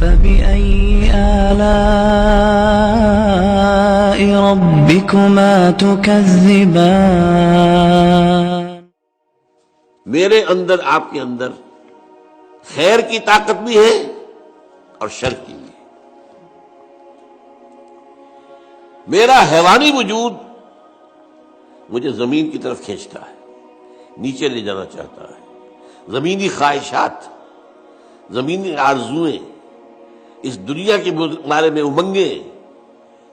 فبأي آلاء ربكما تكذبان؟ میرے اندر، آپ کے اندر خیر کی طاقت بھی ہے اور شر کی بھی ہے۔ میرا حیوانی وجود مجھے زمین کی طرف کھینچتا ہے، نیچے لے جانا چاہتا ہے۔ زمینی خواہشات، زمینی آرزوئیں، اس دنیا کے بارے میں امنگیں،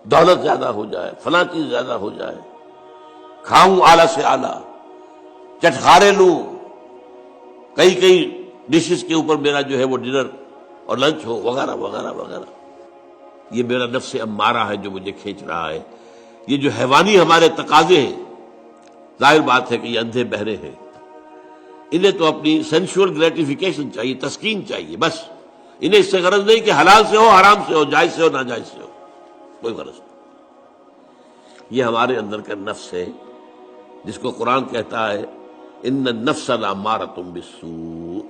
دولت زیادہ ہو جائے، فلاں چیز زیادہ ہو جائے، کھاؤں اعلیٰ سے اعلیٰ، چٹخارے لوں، کئی ڈشز کے اوپر میرا جو ہے وہ ڈنر اور لنچ ہو، وغیرہ وغیرہ وغیرہ۔ یہ میرا نفس امارہ ہے جو مجھے کھینچ رہا ہے۔ یہ جو حیوانی ہمارے تقاضے ہیں، ظاہر بات ہے کہ یہ اندھے بہرے ہیں، انہیں تو اپنی سینشول گریٹیفیکیشن چاہیے، تسکین چاہیے، بس انہیں اس سے غرض نہیں کہ حلال سے ہو، حرام سے ہو، جائز سے ہو، ناجائز سے ہو، کوئی غرض نہیں۔ یہ ہمارے اندر کا نفس ہے جس کو قرآن کہتا ہے ان النفس لامارۃ بالسوء۔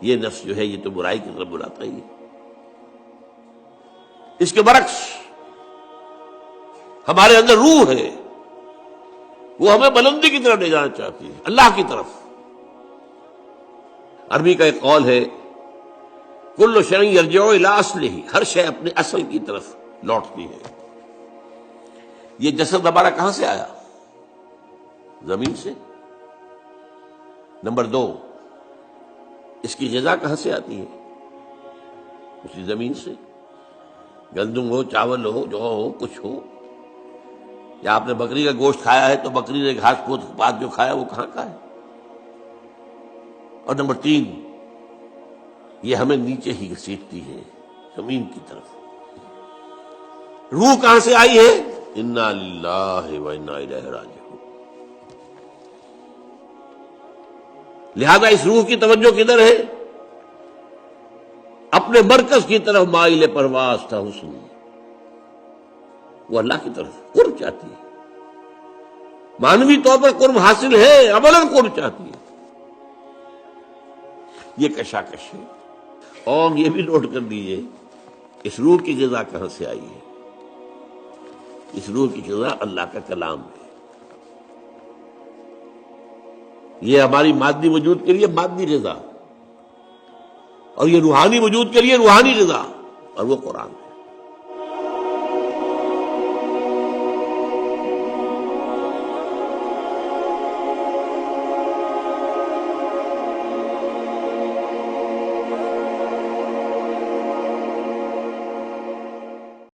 یہ نفس جو ہے یہ تو برائی کی طرف بلاتا ہی ہے۔ اس کے برعکس ہمارے اندر روح ہے، وہ ہمیں بلندی کی طرف لے جانا چاہتی ہے، اللہ کی طرف۔ عربی کا ایک قول ہے کل شیء یرجع الی اصلہ، ہر شے اپنے اصل کی طرف لوٹتی ہے۔ یہ جسد ہمارا کہاں سے آیا؟ زمین سے۔ نمبر 2، اس کی غذا کہاں سے آتی ہے؟ اسی زمین سے۔ گندم ہو، چاول ہو، جو ہو، کچھ ہو، یا آپ نے بکری کا گوشت کھایا ہے تو بکری نے گھاس پھوس پات جو کھایا وہ کہاں کا ہے؟ اور نمبر 3، یہ ہمیں نیچے ہی گھسیٹتی ہے، زمین کی طرف۔ روح کہاں سے آئی ہے؟ انا للہ و انا الیہ راجعون۔ لہذا اس روح کی توجہ کدھر ہے؟ اپنے مرکز کی طرف مائل پرواز تھا حسن، وہ اللہ کی طرف قرب چاہتی ہے۔ معنوی طور پر قرب حاصل ہے، عملاً قرب چاہتی ہے۔ یہ کشاکش ہے۔ اور یہ بھی نوٹ کر لیجیے اس روح کی غذا کہاں سے آئی ہے؟ اس روح کی غذا اللہ کا کلام ہے۔ یہ ہماری مادی وجود کے لیے مادی غذا، اور یہ روحانی وجود کے لیے روحانی غذا، اور وہ قرآن ہے۔